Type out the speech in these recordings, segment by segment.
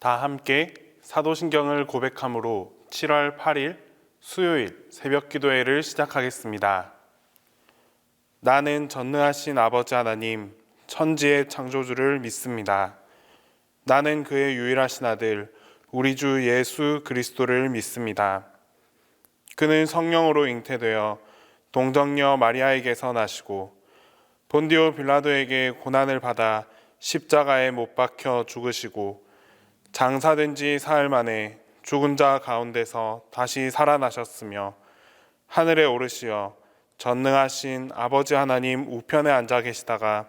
다 함께 사도신경을 고백함으로 7월 8일 수요일 새벽 기도회를 시작하겠습니다. 나는 전능하신 아버지 하나님, 천지의 창조주를 믿습니다. 나는 그의 유일하신 아들, 우리 주 예수 그리스도를 믿습니다. 그는 성령으로 잉태되어 동정녀 마리아에게서 나시고 본디오 빌라도에게 고난을 받아 십자가에 못 박혀 죽으시고 장사된 지 사흘 만에 죽은 자 가운데서 다시 살아나셨으며 하늘에 오르시어 전능하신 아버지 하나님 우편에 앉아 계시다가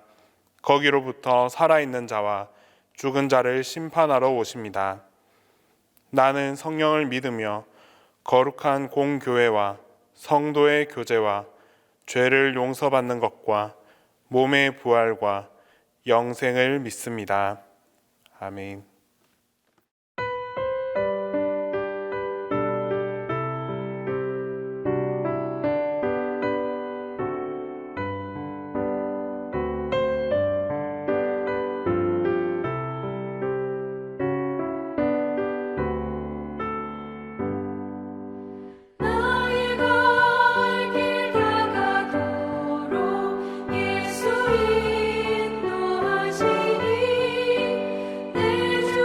거기로부터 살아있는 자와 죽은 자를 심판하러 오십니다. 나는 성령을 믿으며 거룩한 공교회와 성도의 교제와 죄를 용서받는 것과 몸의 부활과 영생을 믿습니다. 아멘. 예수 인도하시니 내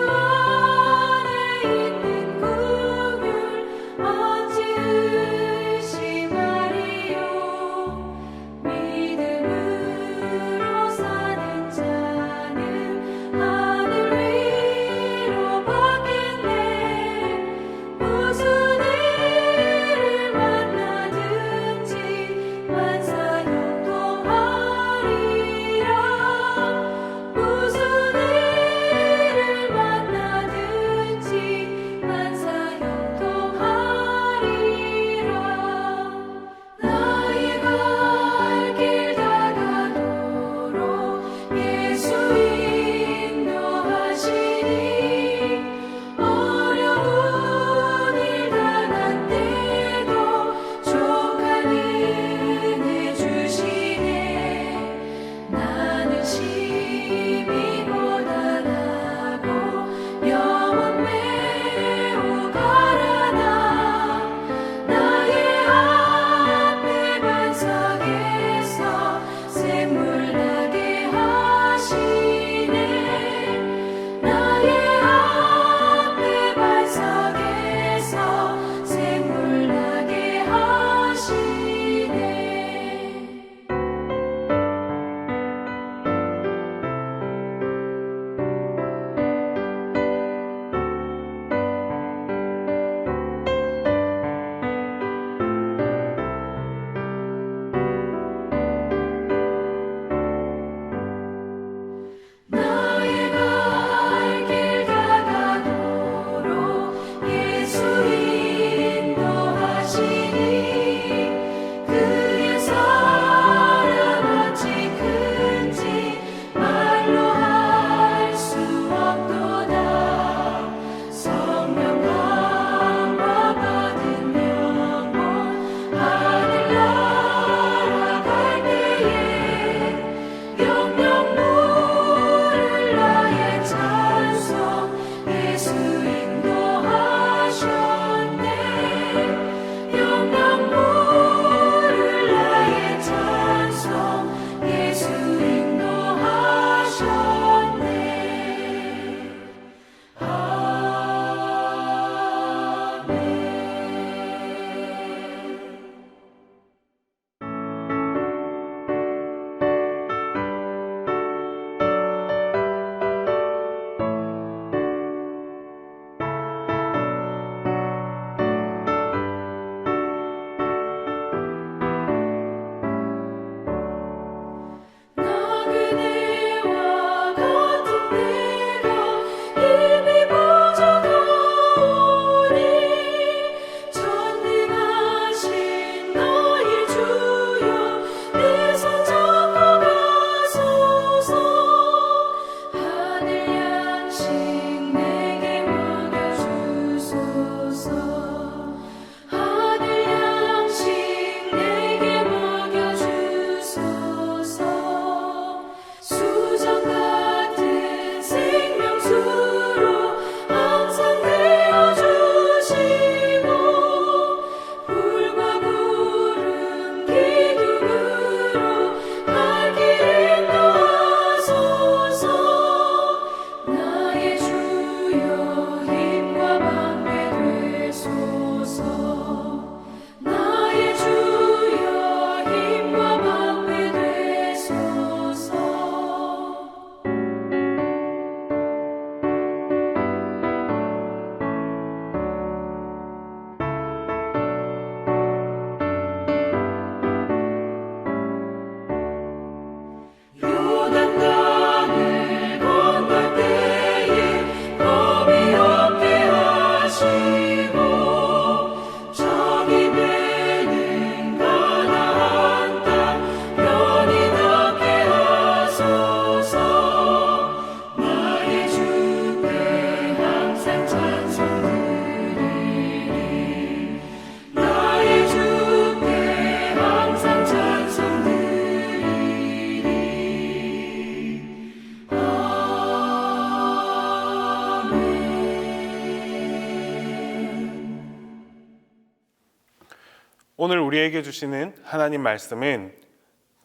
오늘 우리에게 주시는 하나님 말씀은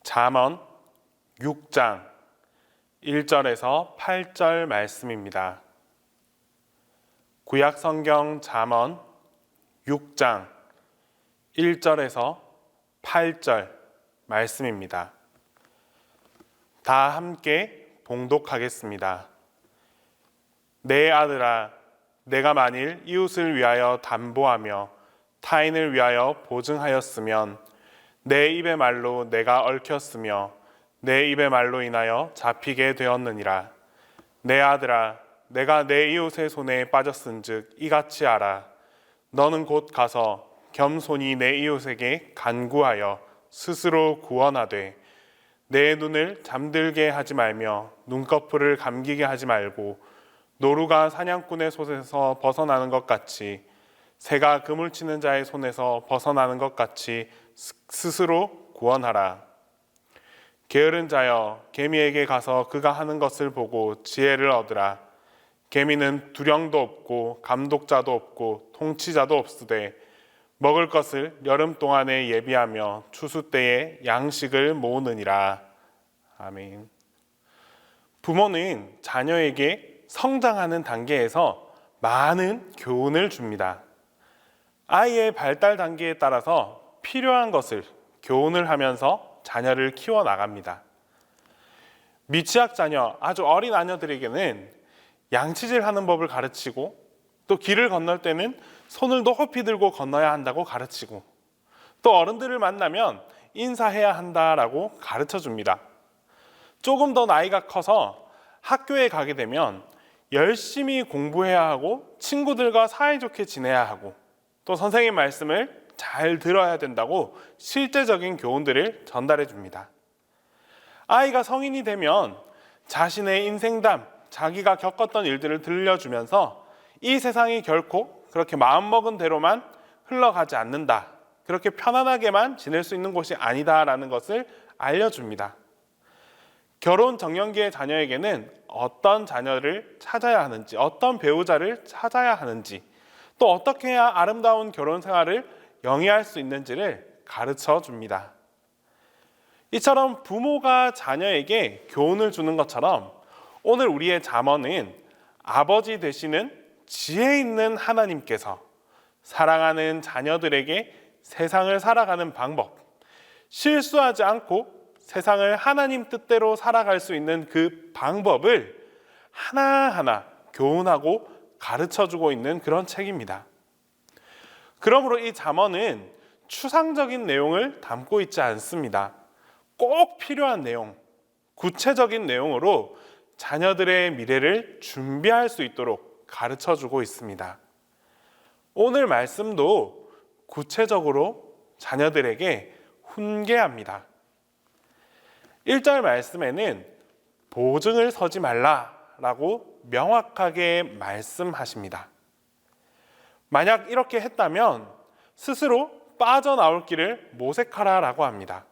잠언 6장 1절에서 8절 말씀입니다. 구약 성경 잠언 6장 1절에서 8절 말씀입니다. 다 함께 봉독하겠습니다. 내 아들아, 내가 만일 이웃을 위하여 담보하며 타인을 위하여 보증하였으면 내 입의 말로 내가 얽혔으며 내 입의 말로 인하여 잡히게 되었느니라. 내 아들아, 내가 내 이웃의 손에 빠졌은즉 이같이 알아. 너는 곧 가서 겸손히 내 이웃에게 간구하여 스스로 구원하되 내 눈을 잠들게 하지 말며 눈꺼풀을 감기게 하지 말고 노루가 사냥꾼의 손에서 벗어나는 것 같이 새가 그물 치는 자의 손에서 벗어나는 것 같이 스스로 구원하라. 게으른 자여, 개미에게 가서 그가 하는 것을 보고 지혜를 얻으라. 개미는 두령도 없고 감독자도 없고 통치자도 없으되 먹을 것을 여름 동안에 예비하며 추수 때에 양식을 모으느니라. 아멘. 부모는 자녀에게 성장하는 단계에서 많은 교훈을 줍니다. 아이의 발달 단계에 따라서 필요한 것을 교훈을 하면서 자녀를 키워나갑니다. 미취학 자녀, 아주 어린 아녀들에게는 양치질 하는 법을 가르치고 또 길을 건널 때는 손을 높이 들고 건너야 한다고 가르치고 또 어른들을 만나면 인사해야 한다라고 가르쳐 줍니다. 조금 더 나이가 커서 학교에 가게 되면 열심히 공부해야 하고 친구들과 사이좋게 지내야 하고 또 선생님 말씀을 잘 들어야 된다고 실제적인 교훈들을 전달해 줍니다. 아이가 성인이 되면 자신의 인생담, 자기가 겪었던 일들을 들려주면서 이 세상이 결코 그렇게 마음먹은 대로만 흘러가지 않는다. 그렇게 편안하게만 지낼 수 있는 곳이 아니다라는 것을 알려줍니다. 결혼 정년기의 자녀에게는 어떤 자녀를 찾아야 하는지, 어떤 배우자를 찾아야 하는지, 또 어떻게 해야 아름다운 결혼 생활을 영위할 수 있는지를 가르쳐 줍니다. 이처럼 부모가 자녀에게 교훈을 주는 것처럼 오늘 우리의 잠언은 아버지 되시는 지혜 있는 하나님께서 사랑하는 자녀들에게 세상을 살아가는 방법, 실수하지 않고 세상을 하나님 뜻대로 살아갈 수 있는 그 방법을 하나하나 교훈하고 가르쳐주고 있는 그런 책입니다. 그러므로 이 잠언은 추상적인 내용을 담고 있지 않습니다. 꼭 필요한 내용, 구체적인 내용으로 자녀들의 미래를 준비할 수 있도록 가르쳐주고 있습니다. 오늘 말씀도 구체적으로 자녀들에게 훈계합니다. 1절 말씀에는 보증을 서지 말라라고 명확하게 말씀하십니다. 만약 이렇게 했다면 스스로 빠져나올 길을 모색하라라고 합니다.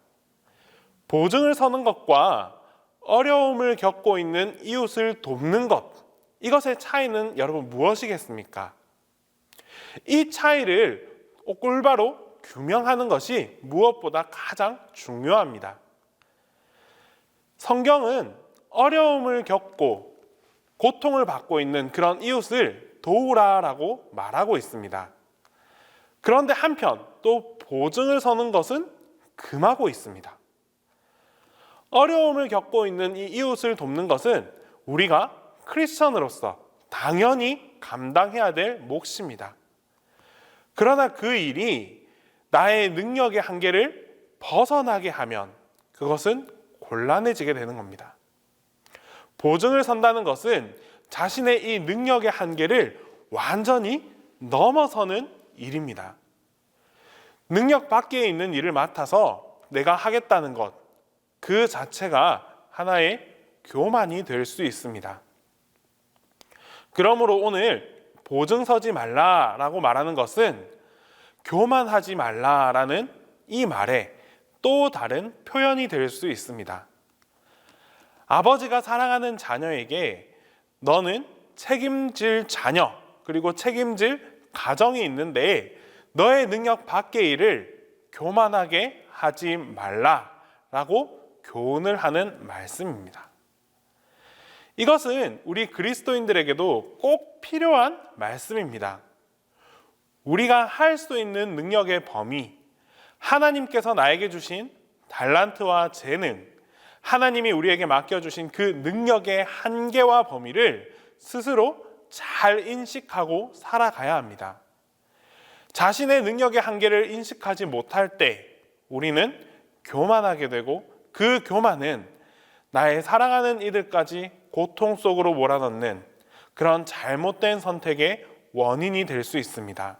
보증을 서는 것과 어려움을 겪고 있는 이웃을 돕는 것, 이것의 차이는 여러분 무엇이겠습니까? 이 차이를 올바로 규명하는 것이 무엇보다 가장 중요합니다. 성경은 어려움을 겪고 고통을 받고 있는 그런 이웃을 도우라라고 말하고 있습니다. 그런데 한편 또 보증을 서는 것은 금하고 있습니다. 어려움을 겪고 있는 이 이웃을 돕는 것은 우리가 크리스천으로서 당연히 감당해야 될 몫입니다. 그러나 그 일이 나의 능력의 한계를 벗어나게 하면 그것은 곤란해지게 되는 겁니다. 보증을 선다는 것은 자신의 이 능력의 한계를 완전히 넘어서는 일입니다. 능력 밖에 있는 일을 맡아서 내가 하겠다는 것, 그 자체가 하나의 교만이 될 수 있습니다. 그러므로 오늘 보증 서지 말라라고 말하는 것은 교만하지 말라라는 이 말에 또 다른 표현이 될 수 있습니다. 아버지가 사랑하는 자녀에게 너는 책임질 자녀 그리고 책임질 가정이 있는데 너의 능력 밖의 일을 교만하게 하지 말라라고 교훈을 하는 말씀입니다. 이것은 우리 그리스도인들에게도 꼭 필요한 말씀입니다. 우리가 할 수 있는 능력의 범위, 하나님께서 나에게 주신 달란트와 재능, 하나님이 우리에게 맡겨주신 그 능력의 한계와 범위를 스스로 잘 인식하고 살아가야 합니다. 자신의 능력의 한계를 인식하지 못할 때 우리는 교만하게 되고, 그 교만은 나의 사랑하는 이들까지 고통 속으로 몰아넣는 그런 잘못된 선택의 원인이 될 수 있습니다.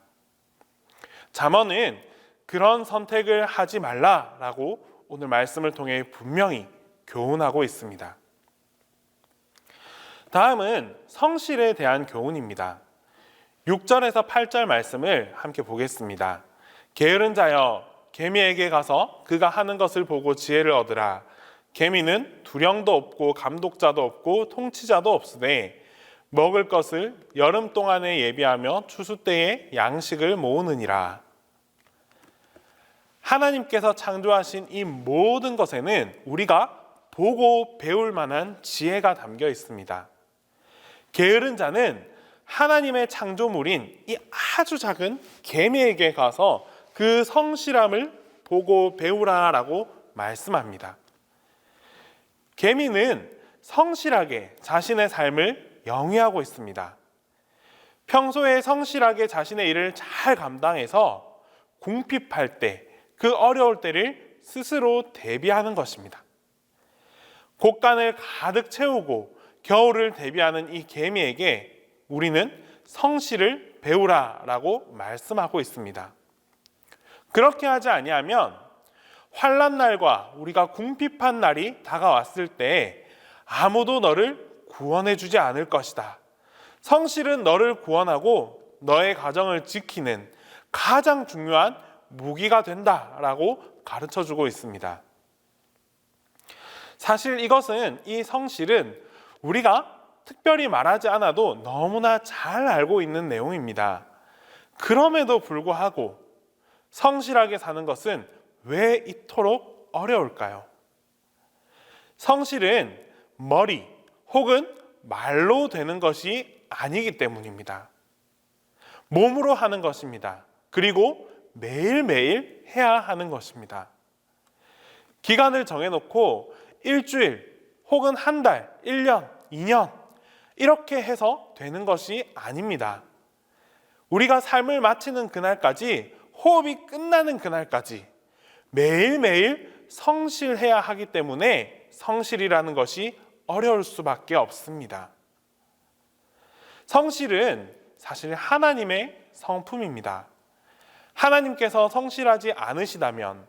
잠언은 그런 선택을 하지 말라라고 오늘 말씀을 통해 분명히 교훈하고 있습니다. 다음은 성실에 대한 교훈입니다. 6절에서 8절 말씀을 함께 보겠습니다. 게으른 자여, 개미에게 가서 그가 하는 것을 보고 지혜를 얻으라. 개미는 두령도 없고 감독자도 없고 통치자도 없으되 먹을 것을 여름 동안에 예비하며 추수 때에 양식을 모으느니라. 하나님께서 창조하신 이 모든 것에는 우리가 보고 배울 만한 지혜가 담겨 있습니다. 게으른 자는 하나님의 창조물인 이 아주 작은 개미에게 가서 그 성실함을 보고 배우라라고 말씀합니다. 개미는 성실하게 자신의 삶을 영위하고 있습니다. 평소에 성실하게 자신의 일을 잘 감당해서 궁핍할 때, 그 어려울 때를 스스로 대비하는 것입니다. 곡간을 가득 채우고 겨울을 대비하는 이 개미에게 우리는 성실을 배우라라고 말씀하고 있습니다. 그렇게 하지 아니하면 환난 날과 우리가 궁핍한 날이 다가왔을 때 아무도 너를 구원해 주지 않을 것이다. 성실은 너를 구원하고 너의 가정을 지키는 가장 중요한 무기가 된다라고 가르쳐 주고 있습니다. 사실 이것은, 이 성실은 우리가 특별히 말하지 않아도 너무나 잘 알고 있는 내용입니다. 그럼에도 불구하고 성실하게 사는 것은 왜 이토록 어려울까요? 성실은 머리 혹은 말로 되는 것이 아니기 때문입니다. 몸으로 하는 것입니다. 그리고 매일매일 해야 하는 것입니다. 기간을 정해놓고 일주일 혹은 한 달, 1년, 2년 이렇게 해서 되는 것이 아닙니다. 우리가 삶을 마치는 그날까지, 호흡이 끝나는 그날까지 매일매일 성실해야 하기 때문에 성실이라는 것이 어려울 수밖에 없습니다. 성실은 사실 하나님의 성품입니다. 하나님께서 성실하지 않으시다면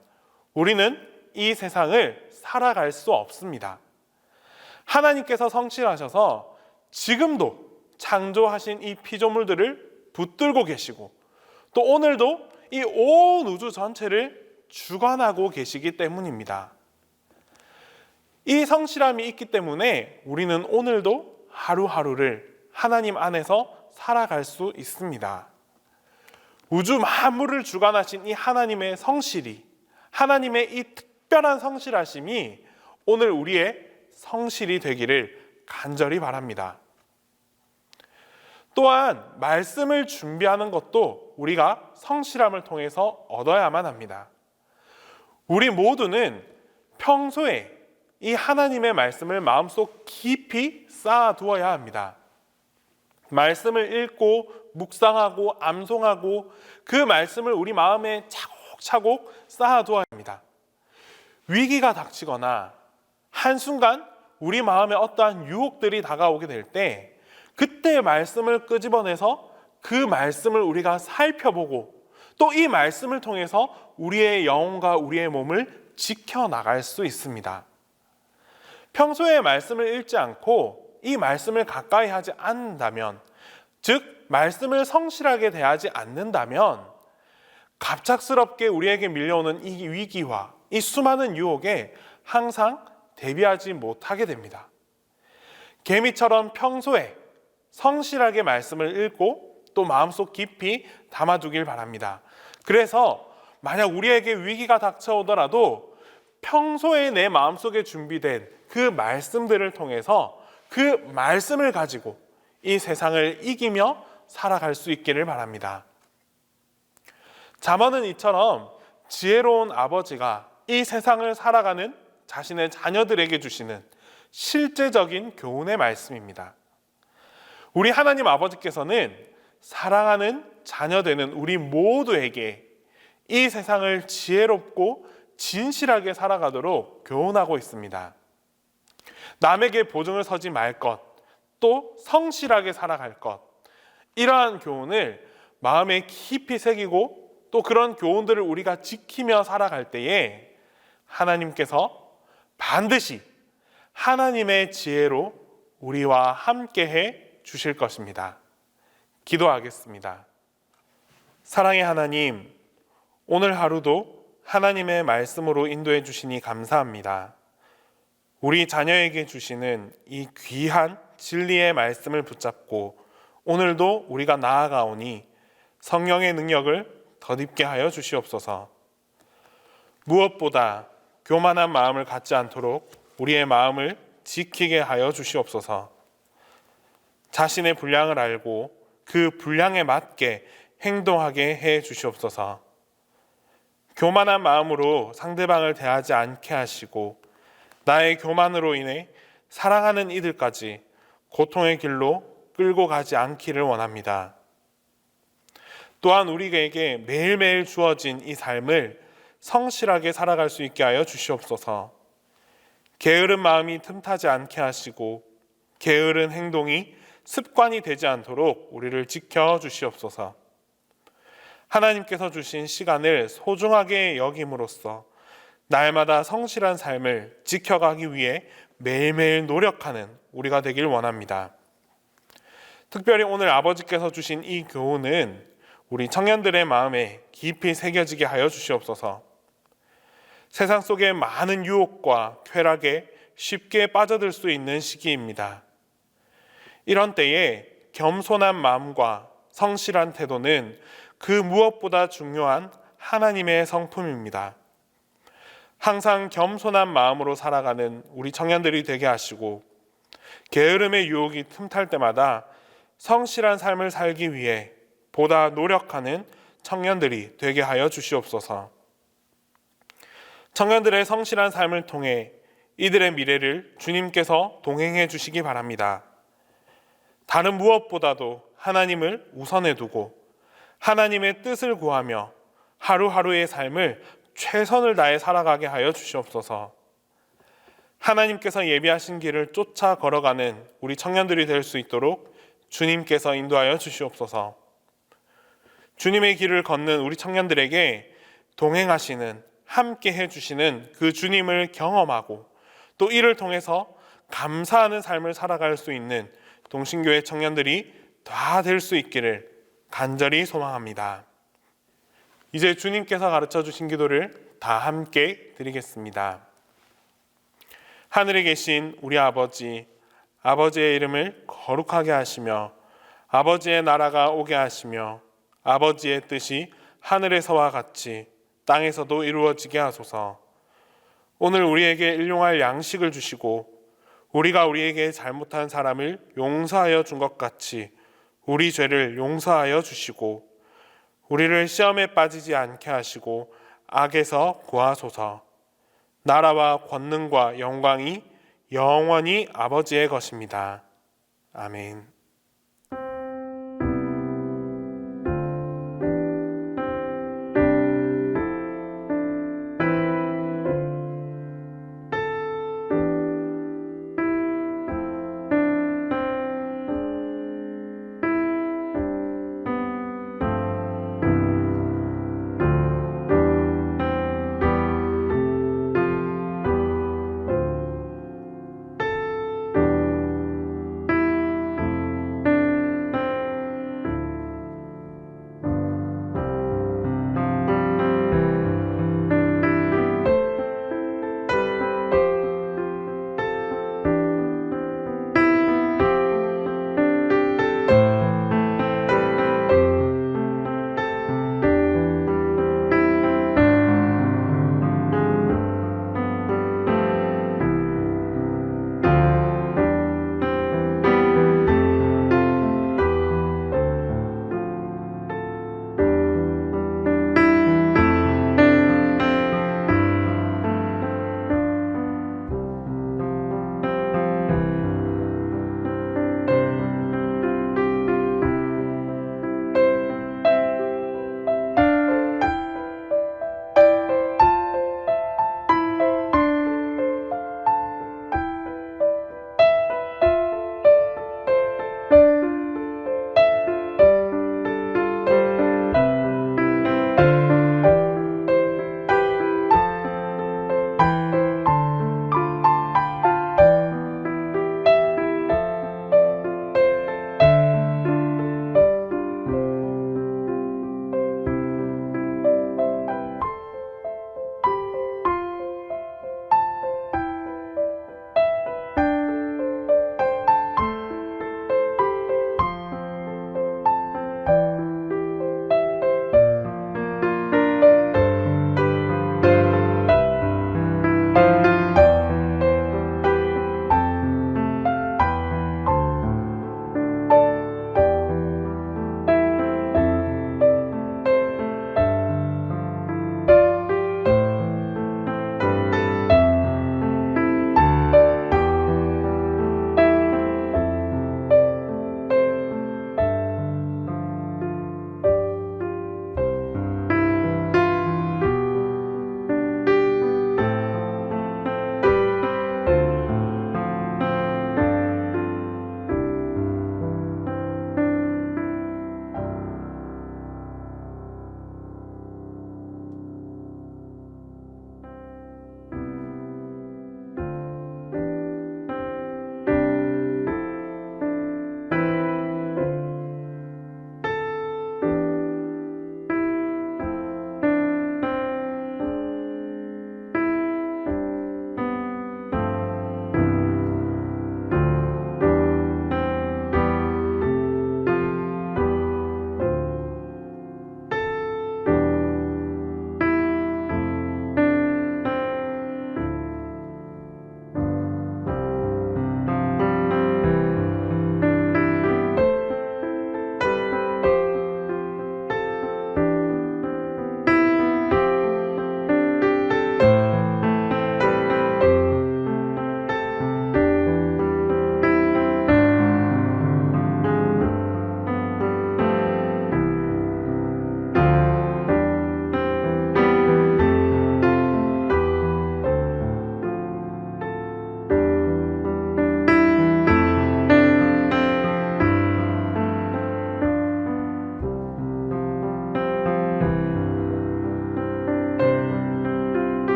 우리는 이 세상을 살아갈 수 없습니다. 하나님께서 성실하셔서 지금도 창조하신 이 피조물들을 붙들고 계시고, 또 오늘도 이 온 우주 전체를 주관하고 계시기 때문입니다. 이 성실함이 있기 때문에 우리는 오늘도 하루하루를 하나님 안에서 살아갈 수 있습니다. 우주 만물을 주관하신 이 하나님의 성실이, 하나님의 이 특별한 성실하심이 오늘 우리의 성실이 되기를 간절히 바랍니다. 또한 말씀을 준비하는 것도 우리가 성실함을 통해서 얻어야만 합니다. 우리 모두는 평소에 이 하나님의 말씀을 마음속 깊이 쌓아두어야 합니다. 말씀을 읽고 묵상하고 암송하고 그 말씀을 우리 마음에 차곡차곡 쌓아두어야 합니다. 위기가 닥치거나 한순간 우리 마음에 어떠한 유혹들이 다가오게 될 때, 그때 말씀을 끄집어내서 그 말씀을 우리가 살펴보고 또 이 말씀을 통해서 우리의 영혼과 우리의 몸을 지켜나갈 수 있습니다. 평소에 말씀을 읽지 않고 이 말씀을 가까이 하지 않는다면, 즉 말씀을 성실하게 대하지 않는다면 갑작스럽게 우리에게 밀려오는 이 위기와 이 수많은 유혹에 항상 대비하지 못하게 됩니다. 개미처럼 평소에 성실하게 말씀을 읽고 또 마음속 깊이 담아두길 바랍니다. 그래서 만약 우리에게 위기가 닥쳐오더라도 평소에 내 마음속에 준비된 그 말씀들을 통해서 그 말씀을 가지고 이 세상을 이기며 살아갈 수 있기를 바랍니다. 잠언은 이처럼 지혜로운 아버지가 이 세상을 살아가는 자신의 자녀들에게 주시는 실제적인 교훈의 말씀입니다. 우리 하나님 아버지께서는 사랑하는 자녀 되는 우리 모두에게 이 세상을 지혜롭고 진실하게 살아가도록 교훈하고 있습니다. 남에게 보증을 서지 말 것, 또 성실하게 살아갈 것, 이러한 교훈을 마음에 깊이 새기고 또 그런 교훈들을 우리가 지키며 살아갈 때에 하나님께서 반드시 하나님의 지혜로 우리와 함께해 주실 것입니다. 기도하겠습니다. 사랑의 하나님, 오늘 하루도 하나님의 말씀으로 인도해 주시니 감사합니다. 우리 자녀에게 주시는 이 귀한 진리의 말씀을 붙잡고 오늘도 우리가 나아가오니 성령의 능력을 덧입게 하여 주시옵소서. 무엇보다 교만한 마음을 갖지 않도록 우리의 마음을 지키게 하여 주시옵소서. 자신의 분량을 알고 그 분량에 맞게 행동하게 해 주시옵소서. 교만한 마음으로 상대방을 대하지 않게 하시고 나의 교만으로 인해 사랑하는 이들까지 고통의 길로 끌고 가지 않기를 원합니다. 또한 우리에게 매일매일 주어진 이 삶을 성실하게 살아갈 수 있게 하여 주시옵소서. 게으른 마음이 틈타지 않게 하시고 게으른 행동이 습관이 되지 않도록 우리를 지켜 주시옵소서. 하나님께서 주신 시간을 소중하게 여김으로써 날마다 성실한 삶을 지켜가기 위해 매일매일 노력하는 우리가 되길 원합니다. 특별히 오늘 아버지께서 주신 이 교훈은 우리 청년들의 마음에 깊이 새겨지게 하여 주시옵소서. 세상 속에 많은 유혹과 쾌락에 쉽게 빠져들 수 있는 시기입니다. 이런 때에 겸손한 마음과 성실한 태도는 그 무엇보다 중요한 하나님의 성품입니다. 항상 겸손한 마음으로 살아가는 우리 청년들이 되게 하시고 게으름의 유혹이 틈탈 때마다 성실한 삶을 살기 위해 보다 노력하는 청년들이 되게 하여 주시옵소서. 청년들의 성실한 삶을 통해 이들의 미래를 주님께서 동행해 주시기 바랍니다. 다른 무엇보다도 하나님을 우선에 두고 하나님의 뜻을 구하며 하루하루의 삶을 최선을 다해 살아가게 하여 주시옵소서. 하나님께서 예비하신 길을 쫓아 걸어가는 우리 청년들이 될 수 있도록 주님께서 인도하여 주시옵소서. 주님의 길을 걷는 우리 청년들에게 동행하시는, 함께 해주시는 그 주님을 경험하고 또 이를 통해서 감사하는 삶을 살아갈 수 있는 동신교회 청년들이 다 될 수 있기를 간절히 소망합니다. 이제 주님께서 가르쳐 주신 기도를 다 함께 드리겠습니다. 하늘에 계신 우리 아버지, 아버지의 이름을 거룩하게 하시며 아버지의 나라가 오게 하시며 아버지의 뜻이 하늘에서와 같이 땅에서도 이루어지게 하소서. 오늘 우리에게 일용할 양식을 주시고 우리가 우리에게 잘못한 사람을 용서하여 준 것 같이 우리 죄를 용서하여 주시고 우리를 시험에 빠지지 않게 하시고 악에서 구하소서. 나라와 권능과 영광이 영원히 아버지의 것입니다. 아멘.